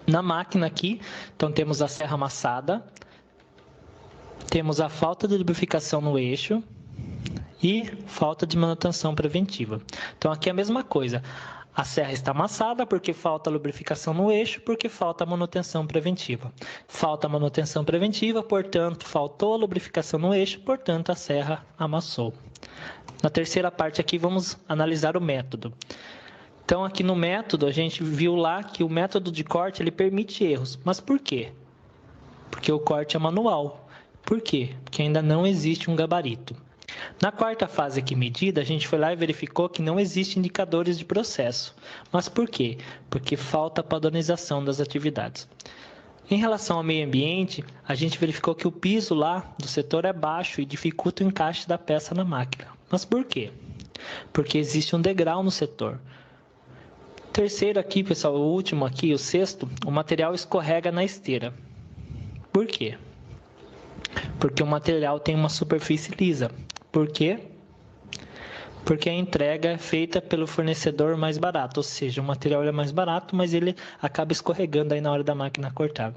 Speaker 6: Na máquina aqui, então temos a serra amassada, temos a falta de lubrificação no eixo e falta de manutenção preventiva. Então, aqui é a mesma coisa. A serra está amassada porque falta lubrificação no eixo, porque falta manutenção preventiva. Falta manutenção preventiva, portanto, faltou a lubrificação no eixo, portanto, a serra amassou. Na terceira parte aqui, vamos analisar o método. Então, aqui no método, a gente viu lá que o método de corte ele permite erros. Mas por quê? Porque o corte é manual. Por quê? Porque ainda não existe um gabarito. Na quarta fase aqui, medida, a gente foi lá e verificou que não existem indicadores de processo. Mas por quê? Porque falta padronização das atividades. Em relação ao meio ambiente, a gente verificou que o piso lá do setor é baixo e dificulta o encaixe da peça na máquina. Mas por quê? Porque existe um degrau no setor. Terceiro aqui, pessoal, o último aqui, o sexto, o material escorrega na esteira. Por quê? Porque o material tem uma superfície lisa. Por quê? Porque a entrega é feita pelo fornecedor mais barato, ou seja, o material é mais barato, mas ele acaba escorregando aí na hora da máquina cortar.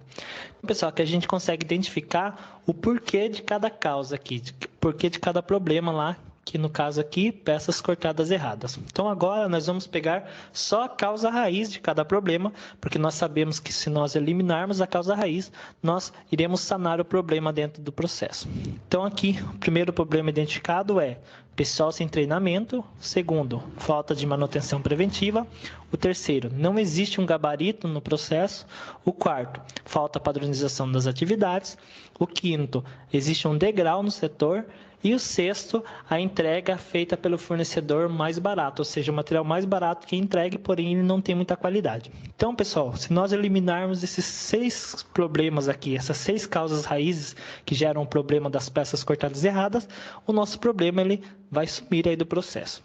Speaker 6: Pessoal, que a gente consegue identificar o porquê de cada causa aqui, porquê de cada problema lá, que no caso aqui, peças cortadas erradas. Então agora nós vamos pegar só a causa raiz de cada problema, porque nós sabemos que se nós eliminarmos a causa raiz, nós iremos sanar o problema dentro do processo. Então aqui, o primeiro problema identificado é pessoal sem treinamento. Segundo, falta de manutenção preventiva. O terceiro, não existe um gabarito no processo. O quarto, falta padronização das atividades. O quinto, existe um degrau no setor. E o sexto, a entrega feita pelo fornecedor mais barato, ou seja, o material mais barato que é entregue, porém ele não tem muita qualidade. Então, pessoal, se nós eliminarmos esses 6 problemas aqui, essas 6 causas raízes que geram o problema das peças cortadas erradas, o nosso problema ele vai sumir aí do processo.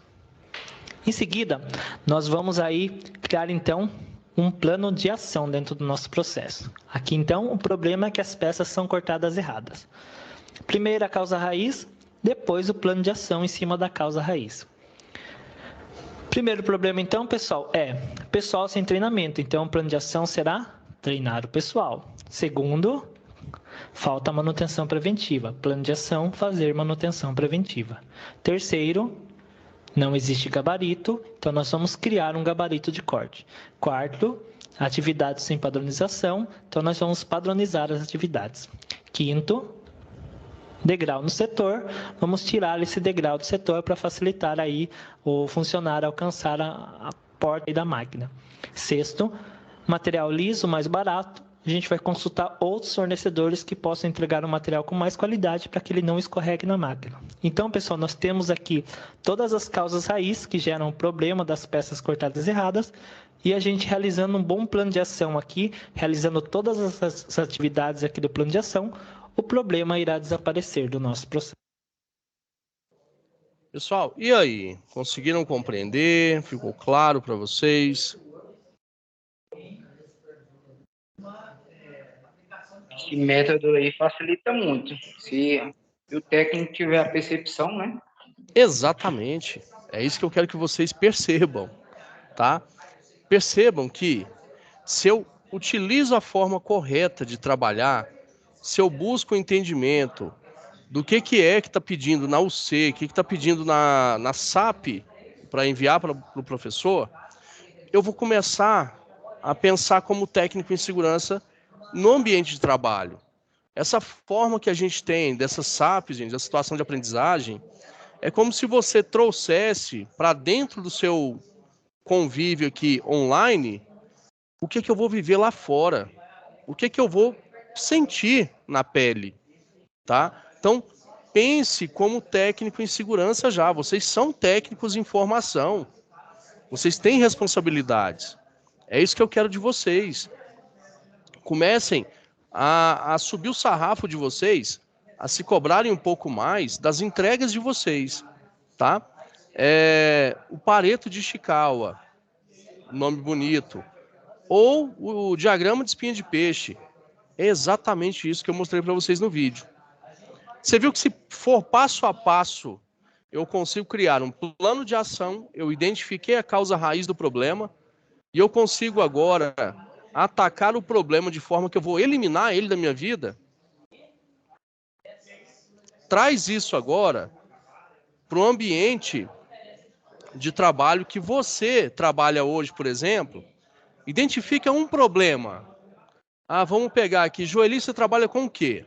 Speaker 6: Em seguida, nós vamos aí criar então um plano de ação dentro do nosso processo. Aqui então, o problema é que as peças são cortadas erradas. Primeiro a causa raiz, depois o plano de ação em cima da causa raiz. Primeiro problema, então, pessoal, é pessoal sem treinamento. Então, o plano de ação será treinar o pessoal. Segundo, falta manutenção preventiva. Plano de ação, fazer manutenção preventiva. Terceiro, não existe gabarito. Então, nós vamos criar um gabarito de corte. Quarto, atividades sem padronização. Então, nós vamos padronizar as atividades. Quinto, degrau no setor, vamos tirar esse degrau do setor para facilitar aí o funcionário alcançar a porta da máquina. Sexto, material liso, mais barato, a gente vai consultar outros fornecedores que possam entregar um material com mais qualidade para que ele não escorregue na máquina. Então, pessoal, nós temos aqui todas as causas raiz que geram o problema das peças cortadas erradas e a gente realizando um bom plano de ação aqui, realizando todas as atividades aqui do plano de ação, o problema irá desaparecer do nosso processo.
Speaker 1: Pessoal, e aí? Conseguiram compreender? Ficou claro para vocês?
Speaker 5: Esse método aí facilita muito. Se o técnico tiver a percepção, né?
Speaker 1: Exatamente. É isso que eu quero que vocês percebam, tá? Percebam que se eu utilizo a forma correta de trabalhar, se eu busco o entendimento do que é que está pedindo na UC, o que está pedindo na SAP para enviar para o professor, eu vou começar a pensar como técnico em segurança no ambiente de trabalho. Essa forma que a gente tem dessa SAP, gente, da situação de aprendizagem, é como se você trouxesse para dentro do seu convívio aqui online o que eu vou viver lá fora, o que eu vou sentir na pele, tá? Então, pense como técnico em segurança já. Vocês são técnicos em formação. Vocês têm responsabilidades. É isso que eu quero de vocês. Comecem a subir o sarrafo de vocês, a se cobrarem um pouco mais das entregas de vocês, tá? O Pareto de Ishikawa, nome bonito, ou o diagrama de espinha de peixe. É exatamente isso que eu mostrei para vocês no vídeo. Você viu que se for passo a passo, eu consigo criar um plano de ação, eu identifiquei a causa raiz do problema, e eu consigo agora atacar o problema de forma que eu vou eliminar ele da minha vida? Traz isso agora para o ambiente de trabalho que você trabalha hoje, por exemplo. Identifica um problema. Vamos pegar aqui. Joeli, você trabalha com o quê?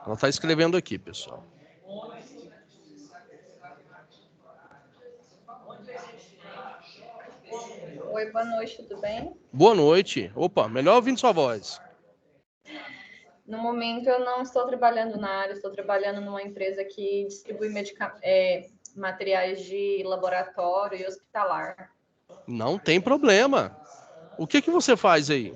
Speaker 1: Ela está escrevendo aqui, pessoal.
Speaker 7: Oi, boa noite, tudo bem?
Speaker 1: Boa noite. Opa, melhor ouvindo sua voz.
Speaker 7: No momento eu não estou trabalhando na área, estou trabalhando numa empresa que distribui materiais de laboratório e hospitalar.
Speaker 1: Não tem problema. O que você faz aí?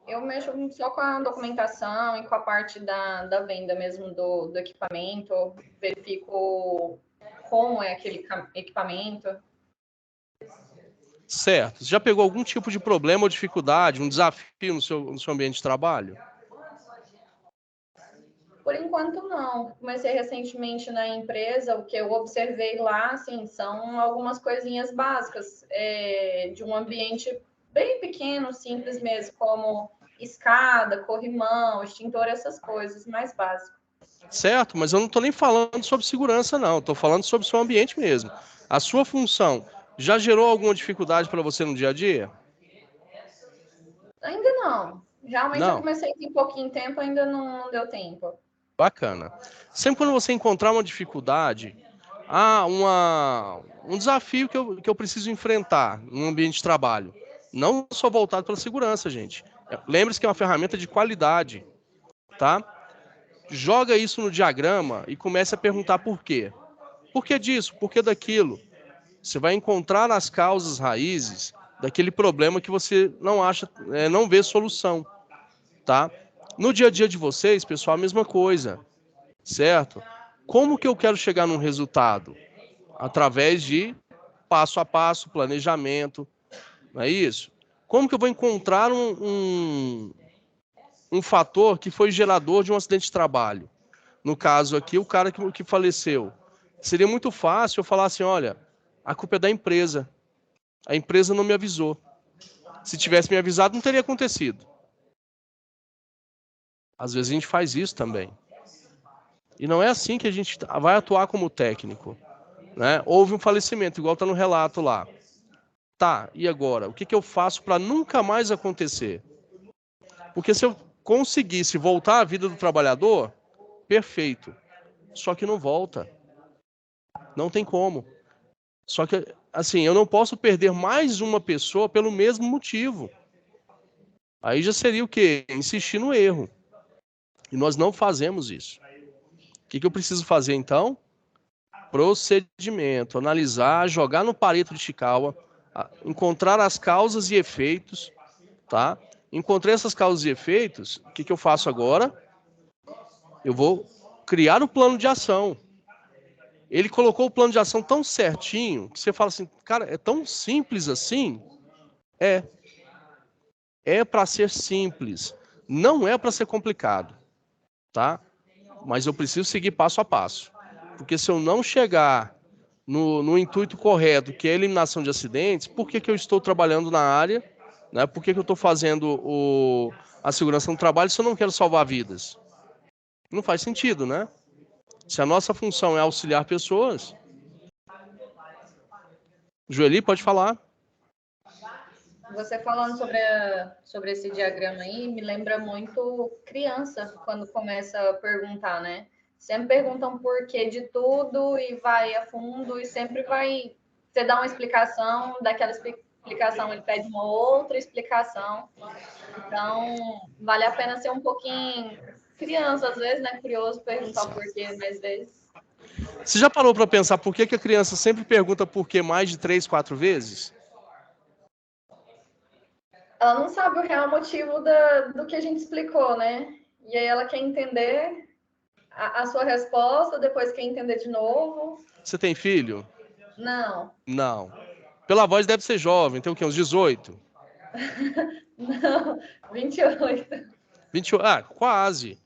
Speaker 7: Eu mexo só com a documentação e com a parte da venda mesmo do equipamento, verifico como é aquele equipamento.
Speaker 1: Certo. Você já pegou algum tipo de problema ou dificuldade, um desafio no seu ambiente de trabalho?
Speaker 7: Por enquanto, não. Comecei recentemente na empresa, o que eu observei lá, assim, são algumas coisinhas básicas, de um ambiente bem pequeno, simples mesmo, como escada, corrimão, extintor, essas coisas mais básicas.
Speaker 1: Certo, mas eu não estou nem falando sobre segurança, não. Estou falando sobre o seu ambiente mesmo. A sua função já gerou alguma dificuldade para você no dia a dia?
Speaker 7: Ainda não. Realmente eu
Speaker 1: Não?
Speaker 7: comecei tem pouquinho tempo, ainda não deu tempo.
Speaker 1: Bacana. Sempre quando você encontrar uma dificuldade, um desafio que eu preciso enfrentar no ambiente de trabalho, não só voltado para a segurança, gente. Lembre-se que é uma ferramenta de qualidade, tá? Joga isso no diagrama e comece a perguntar por quê. Por que disso? Por que daquilo? Você vai encontrar as causas raízes daquele problema que você não vê solução, tá? No dia a dia de vocês, pessoal, a mesma coisa, certo? Como que eu quero chegar num resultado? Através de passo a passo, planejamento, não é isso? Como que eu vou encontrar um fator que foi gerador de um acidente de trabalho? No caso aqui, o cara que faleceu. Seria muito fácil eu falar assim, olha, a culpa é da empresa. A empresa não me avisou. Se tivesse me avisado, não teria acontecido. Às vezes a gente faz isso também. E não é assim que a gente vai atuar como técnico, né? Houve um falecimento, igual está no relato lá. Tá, e agora? O que eu faço para nunca mais acontecer? Porque se eu conseguisse voltar à vida do trabalhador, perfeito. Só que não volta. Não tem como. Só que, assim, eu não posso perder mais uma pessoa pelo mesmo motivo. Aí já seria o quê? Insistir no erro. E nós não fazemos isso. O que eu preciso fazer, então? Procedimento, analisar, jogar no Pareto de Chikawa, encontrar as causas e efeitos, tá? Encontrei essas causas e efeitos, o que eu faço agora? Eu vou criar o plano de ação. Ele colocou o plano de ação tão certinho, que você fala assim, cara, é tão simples assim? É para ser simples, não é para ser complicado, tá? Mas eu preciso seguir passo a passo. Porque se eu não chegar no intuito correto, que é a eliminação de acidentes, por que eu estou trabalhando na área? Né? Por que eu estou fazendo a segurança no trabalho se eu não quero salvar vidas? Não faz sentido, né? Se a nossa função é auxiliar pessoas... Joeli, pode falar.
Speaker 7: Você falando sobre esse diagrama aí, me lembra muito criança, quando começa a perguntar, né? Sempre perguntam por que de tudo e vai a fundo e sempre vai... Você dá uma explicação, daquela explicação ele pede uma outra explicação. Então, vale a pena ser um pouquinho criança, às vezes, né? Curioso, perguntar o porquê mais vezes.
Speaker 1: Você já parou para pensar por que a criança sempre pergunta por que mais de 3, 4 vezes?
Speaker 7: Ela não sabe o real motivo do que a gente explicou, né? E aí ela quer entender a sua resposta, depois quer entender de novo.
Speaker 1: Você tem filho?
Speaker 7: Não.
Speaker 1: Não. Pela voz deve ser jovem, tem o quê? Uns 18?
Speaker 7: Não, 28.
Speaker 1: 28? Quase.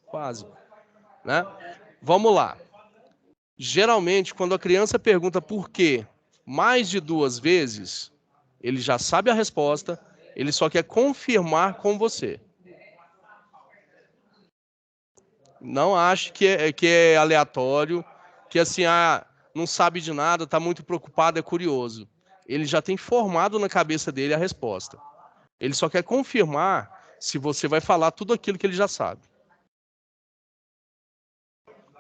Speaker 1: Né? Vamos lá. Geralmente, quando a criança pergunta por quê mais de 2 vezes, ele já sabe a resposta, ele só quer confirmar com você. Não ache que é aleatório, que assim, não sabe de nada, está muito preocupado, é curioso. Ele já tem formado na cabeça dele a resposta. Ele só quer confirmar se você vai falar tudo aquilo que ele já sabe.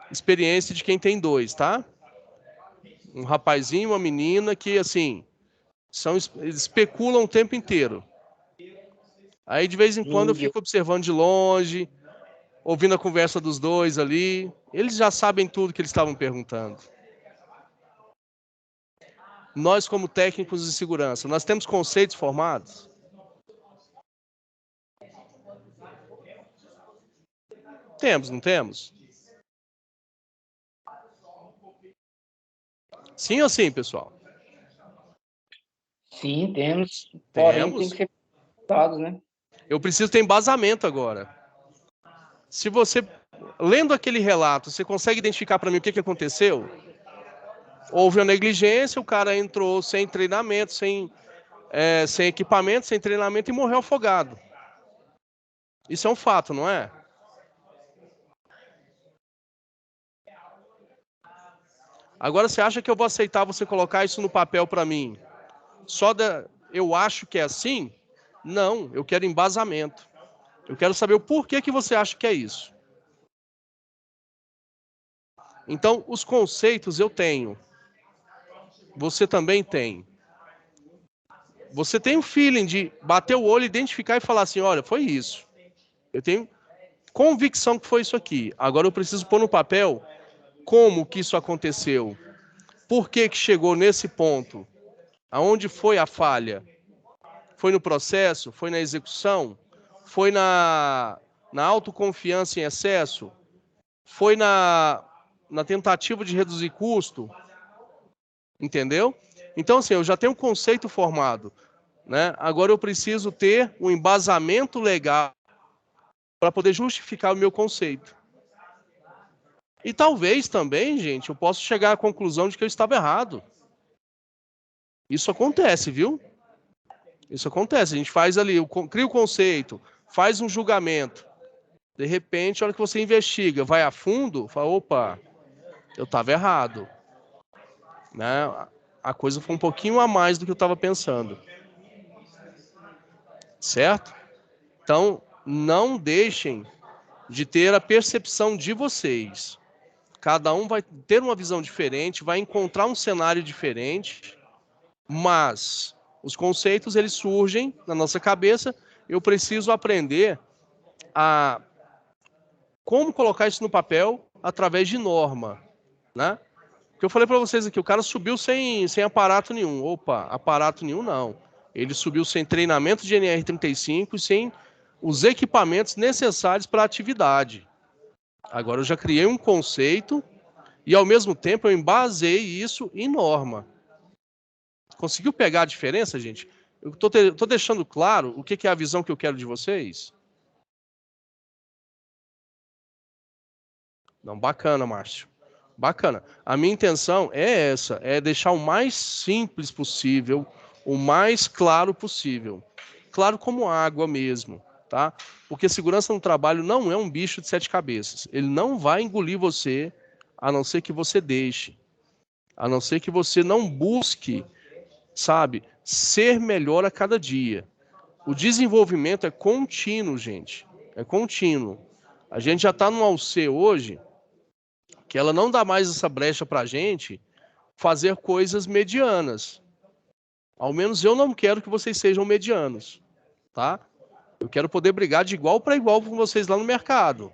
Speaker 1: Experiência de quem tem 2, tá? Um rapazinho e uma menina que, assim, eles especulam o tempo inteiro. Aí, de vez em quando, eu fico observando de longe, ouvindo a conversa dos dois ali. Eles já sabem tudo que eles estavam perguntando. Nós, como técnicos de segurança, nós temos conceitos formados? Temos, não temos? Sim ou sim, pessoal?
Speaker 5: Sim, temos. Porém, tem
Speaker 1: Temos.
Speaker 5: que ser dados, né?
Speaker 1: Eu preciso ter embasamento agora. Se você, lendo aquele relato, você consegue identificar para mim o que aconteceu? Houve uma negligência, o cara entrou sem treinamento, sem equipamento, sem treinamento e morreu afogado. Isso é um fato, não é? Agora, você acha que eu vou aceitar você colocar isso no papel para mim? Eu acho que é assim? Não, eu quero embasamento. Eu quero saber o porquê que você acha que é isso. Então, os conceitos eu tenho. Você também tem. Você tem um feeling de bater o olho, identificar e falar assim, olha, foi isso. Eu tenho convicção que foi isso aqui. Agora eu preciso pôr no papel como que isso aconteceu. Por que que chegou nesse ponto? Aonde foi a falha? Foi no processo? Foi na execução? Foi na autoconfiança em excesso? Foi na tentativa de reduzir custo? Entendeu? Então, assim, eu já tenho um conceito formado, né? Agora eu preciso ter um embasamento legal para poder justificar o meu conceito. E talvez também, gente, eu possa chegar à conclusão de que eu estava errado. Isso acontece, viu? Isso acontece. A gente faz ali, cria o conceito, faz um julgamento. De repente, a hora que você investiga, vai a fundo, fala, opa, eu estava errado. Né? A coisa foi um pouquinho a mais do que eu estava pensando. Certo? Então, não deixem de ter a percepção de vocês. Cada um vai ter uma visão diferente, vai encontrar um cenário diferente, mas os conceitos, eles surgem na nossa cabeça. Eu preciso aprender a como colocar isso no papel através de norma, né? Porque eu falei para vocês aqui, o cara subiu sem aparato nenhum. Opa, aparato nenhum não. Ele subiu sem treinamento de NR35 e sem os equipamentos necessários para a atividade. Agora eu já criei um conceito e, ao mesmo tempo, eu embasei isso em norma. Conseguiu pegar a diferença, gente? Eu estou deixando claro o que é a visão que eu quero de vocês? Não, bacana, Márcio. Bacana. A minha intenção é essa, é deixar o mais simples possível, o mais claro possível. Claro como água mesmo, tá? Porque segurança no trabalho não é um bicho de 7 cabeças. Ele não vai engolir você, a não ser que você deixe. A não ser que você não busque, sabe, ser melhor a cada dia. O desenvolvimento é contínuo, gente. É contínuo. A gente já está no Alce hoje, que ela não dá mais essa brecha para a gente fazer coisas medianas. Ao menos eu não quero que vocês sejam medianos, tá? Eu quero poder brigar de igual para igual com vocês lá no mercado.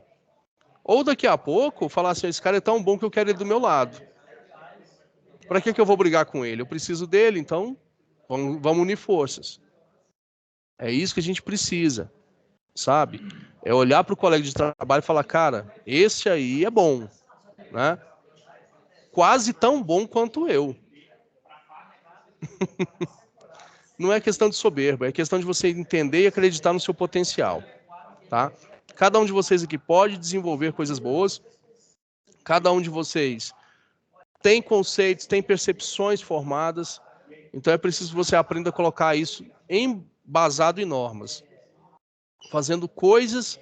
Speaker 1: Ou daqui a pouco, falar assim, esse cara é tão bom que eu quero ele do meu lado. Para que eu vou brigar com ele? Eu preciso dele, então vamos unir forças. É isso que a gente precisa, sabe? É olhar para o colega de trabalho e falar, cara, esse aí é bom, né? Quase tão bom quanto eu. Não é questão de soberba, é questão de você entender e acreditar no seu potencial, tá? Cada um de vocês aqui pode desenvolver coisas boas, cada um de vocês tem conceitos, tem percepções formadas, então é preciso que você aprenda a colocar isso embasado em normas, fazendo coisas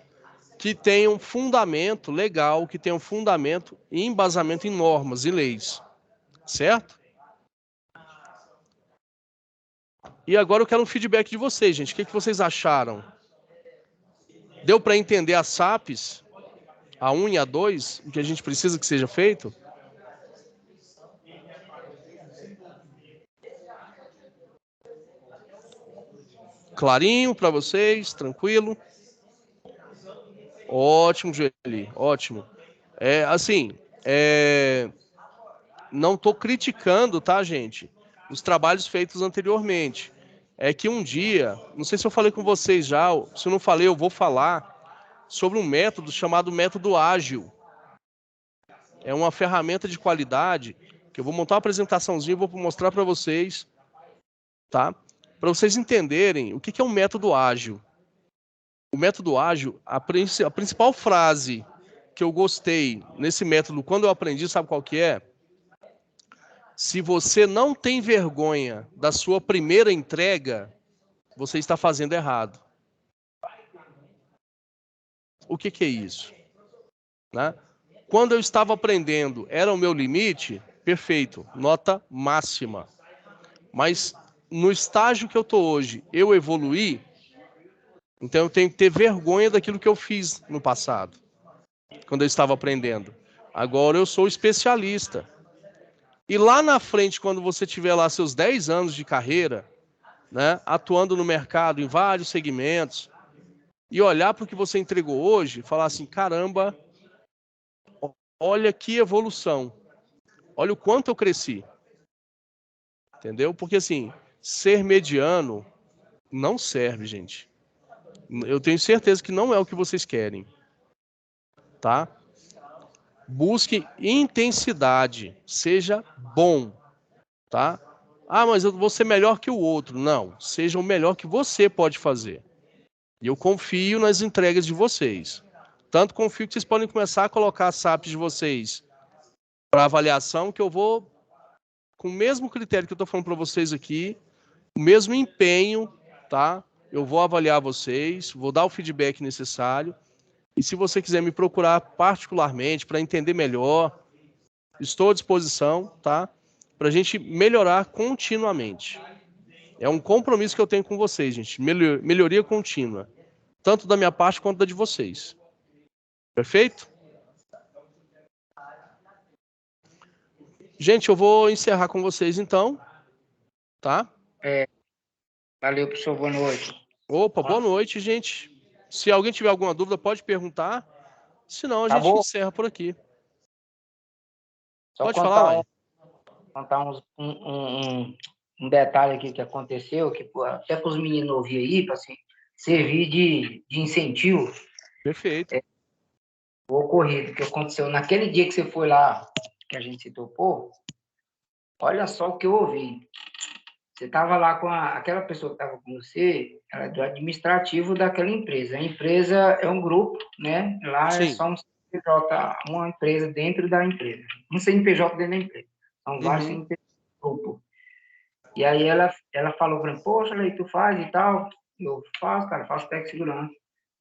Speaker 1: que tenham fundamento legal, que tenham fundamento e embasamento em normas e leis, certo? E agora eu quero um feedback de vocês, gente. O que vocês acharam? Deu para entender as SAPs, a 1 e a 2, o que a gente precisa que seja feito? Clarinho para vocês, tranquilo? Ótimo, Joeli, ótimo. Não estou criticando, tá, gente? os trabalhos feitos anteriormente. É que um dia, não sei se eu falei com vocês já, se eu não falei, eu vou falar sobre um método chamado método ágil. É uma ferramenta de qualidade que eu vou montar uma apresentaçãozinha e vou mostrar para vocês, tá? Para vocês entenderem o que é um método ágil. O método ágil, a principal frase que eu gostei nesse método, quando eu aprendi, sabe qual que é? Se você não tem vergonha da sua primeira entrega, você está fazendo errado. O que é isso? Né? Quando eu estava aprendendo, era o meu limite? Perfeito, nota máxima. Mas no estágio que eu estou hoje, eu evoluí, então eu tenho que ter vergonha daquilo que eu fiz no passado, quando eu estava aprendendo. Agora eu sou especialista. E lá na frente, quando você tiver lá seus 10 anos de carreira, né, atuando no mercado em vários segmentos, e olhar para o que você entregou hoje, e falar assim, caramba, olha que evolução, olha o quanto eu cresci. Entendeu? Porque assim, ser mediano não serve, gente. Eu tenho certeza que não é o que vocês querem. Tá? Busque intensidade, seja bom, tá? Ah, mas eu vou ser melhor que o outro. Não, seja o melhor que você pode fazer. E eu confio nas entregas de vocês. Tanto confio que vocês podem começar a colocar as SAPs de vocês para avaliação, que eu vou, com o mesmo critério que eu estou falando para vocês aqui, o mesmo empenho, tá? Eu vou avaliar vocês, vou dar o feedback necessário. E se você quiser me procurar particularmente para entender melhor, estou à disposição, tá? Para a gente melhorar continuamente. É um compromisso que eu tenho com vocês, gente. Melhoria contínua. Tanto da minha parte quanto da de vocês. Perfeito? Gente, eu vou encerrar com vocês então. Tá?
Speaker 5: Valeu, professor. Boa noite.
Speaker 1: Opa, boa noite, gente. Se alguém tiver alguma dúvida, pode perguntar. Senão, a gente encerra por aqui.
Speaker 5: Só
Speaker 1: pode falar,
Speaker 5: contar um detalhe aqui que aconteceu, que até para os meninos ouvir aí, para assim, servir de incentivo.
Speaker 1: Perfeito.
Speaker 5: O ocorrido que aconteceu naquele dia que você foi lá, que a gente se topou, olha só o que eu ouvi. Você estava lá com aquela pessoa que estava com você, ela é do administrativo daquela empresa. A empresa é um grupo, né? Lá é só um CNPJ, uma empresa dentro da empresa. Um CNPJ dentro da empresa. São vários CNPJ do grupo. E aí ela falou para mim, poxa, Lei, tu faz e tal? Eu faço, cara, faço técnico de segurança.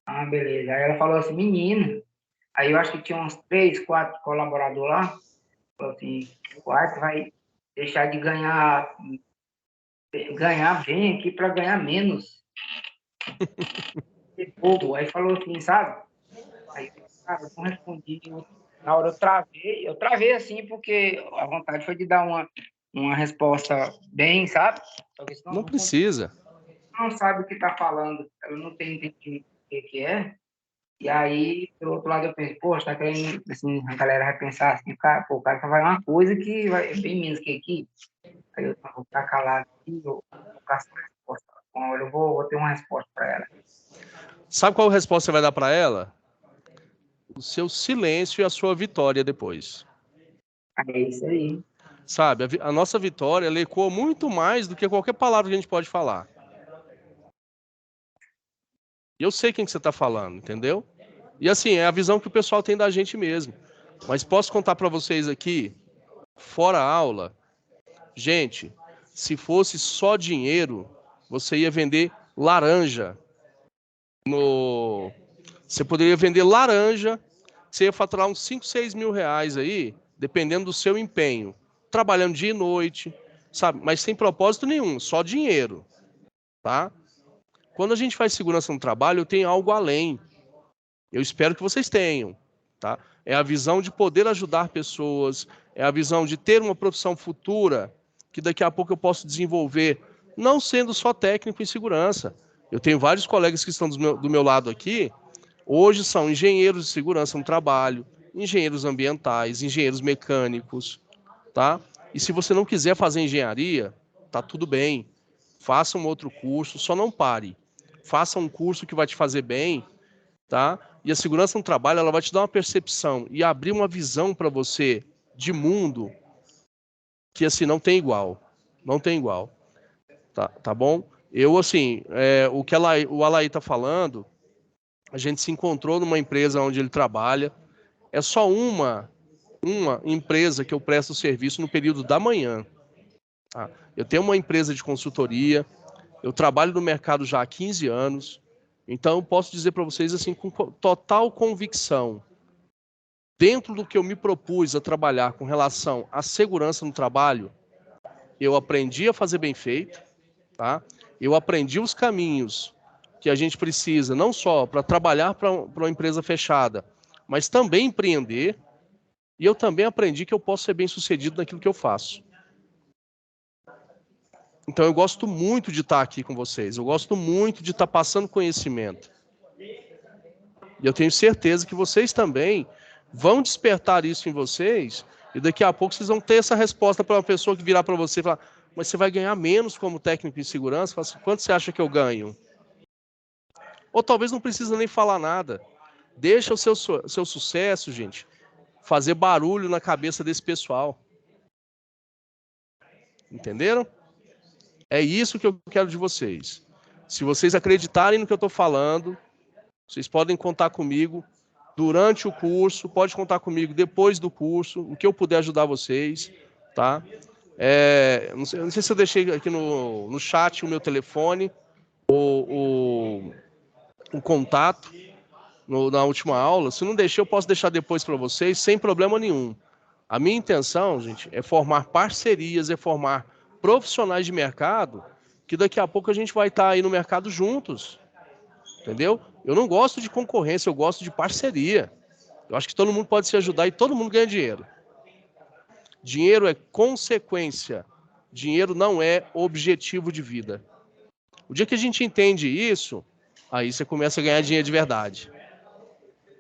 Speaker 5: Ah, beleza. Aí ela falou assim, menina. Aí eu acho que tinha uns 3, 4 colaboradores lá. Falou assim, o quarto vai deixar de ganhar bem aqui para ganhar menos. Aí falou assim, sabe? Aí, cara, eu não respondi. Na hora eu travei assim, porque a vontade foi de dar uma resposta bem, sabe?
Speaker 1: Não precisa.
Speaker 5: Não sabe o que está falando, ela não tem entendido o que é. E aí, pelo outro lado, eu pensei, poxa, tá querendo, assim, a galera vai pensar assim, cara, pô, o cara vai uma coisa que vai bem menos que aqui. Aí eu vou ficar calado aqui, vou caçar uma resposta. Bom, eu vou ter uma resposta para ela.
Speaker 1: Sabe qual resposta você vai dar para ela? O seu silêncio e a sua vitória depois.
Speaker 5: É isso aí.
Speaker 1: Sabe, a nossa vitória, ela ecoa muito mais do que qualquer palavra que a gente pode falar. E eu sei quem que você está falando, entendeu? E assim, é a visão que o pessoal tem da gente mesmo. Mas posso contar para vocês aqui, fora a aula, gente, se fosse só dinheiro, você ia vender laranja. Você poderia vender laranja, você ia faturar uns 5, 6 mil reais aí, dependendo do seu empenho. Trabalhando dia e noite, sabe? Mas sem propósito nenhum, só dinheiro, tá? Quando a gente faz segurança no trabalho, eu tenho algo além. Eu espero que vocês tenham, tá? É a visão de poder ajudar pessoas, é a visão de ter uma profissão futura que daqui a pouco eu posso desenvolver, não sendo só técnico em segurança. Eu tenho vários colegas que estão do meu lado aqui, hoje são engenheiros de segurança no trabalho, engenheiros ambientais, engenheiros mecânicos, tá? E se você não quiser fazer engenharia, tá tudo bem. Faça um outro curso, só não pare. Faça um curso que vai te fazer bem, tá? E a segurança no trabalho, ela vai te dar uma percepção e abrir uma visão para você de mundo que, assim, não tem igual. Não tem igual. Tá bom? Eu, assim, o que o Alaí tá falando, a gente se encontrou numa empresa onde ele trabalha. É só uma empresa que eu presto serviço no período da manhã. Tá? Eu tenho uma empresa de consultoria, eu trabalho no mercado já há 15 anos, então eu posso dizer para vocês assim com total convicção, dentro do que eu me propus a trabalhar com relação à segurança no trabalho, eu aprendi a fazer bem feito, tá? Eu aprendi os caminhos que a gente precisa, não só para trabalhar para uma empresa fechada, mas também empreender. E eu também aprendi que eu posso ser bem-sucedido naquilo que eu faço. Então eu gosto muito de estar aqui com vocês. Eu gosto muito de estar passando conhecimento. E eu tenho certeza que vocês também vão despertar isso em vocês. E daqui a pouco vocês vão ter essa resposta para uma pessoa que virar para você e falar: mas você vai ganhar menos como técnico em segurança? Fala assim, quanto você acha que eu ganho? Ou talvez não precisa nem falar nada. Deixa o seu sucesso, gente, fazer barulho na cabeça desse pessoal. Entenderam? É isso que eu quero de vocês. Se vocês acreditarem no que eu estou falando, vocês podem contar comigo durante o curso, pode contar comigo depois do curso, o que eu puder ajudar vocês, tá? Não sei se eu deixei aqui no chat o meu telefone, o contato na última aula. Se não deixei, eu posso deixar depois para vocês, sem problema nenhum. A minha intenção, gente, é formar parcerias, é formar profissionais de mercado, que daqui a pouco a gente vai estar aí no mercado juntos, entendeu? Eu não gosto de concorrência, eu gosto de parceria. Eu acho que todo mundo pode se ajudar e todo mundo ganha dinheiro. Dinheiro é consequência, dinheiro não é objetivo de vida. O dia que a gente entende isso, aí você começa a ganhar dinheiro de verdade.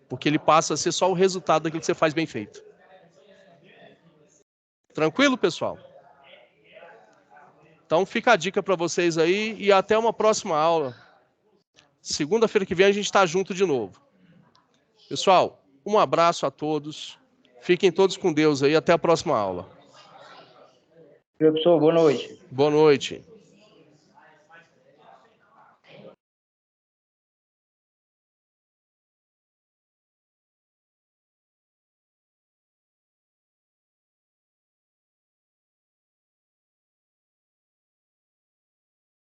Speaker 1: Porque ele passa a ser só o resultado daquilo que você faz bem feito. Tranquilo, pessoal? Então fica a dica para vocês aí e até uma próxima aula. Segunda-feira que vem a gente está junto de novo. Pessoal, um abraço a todos. Fiquem todos com Deus aí. Até a próxima aula.
Speaker 5: Professor, boa noite.
Speaker 1: Boa noite.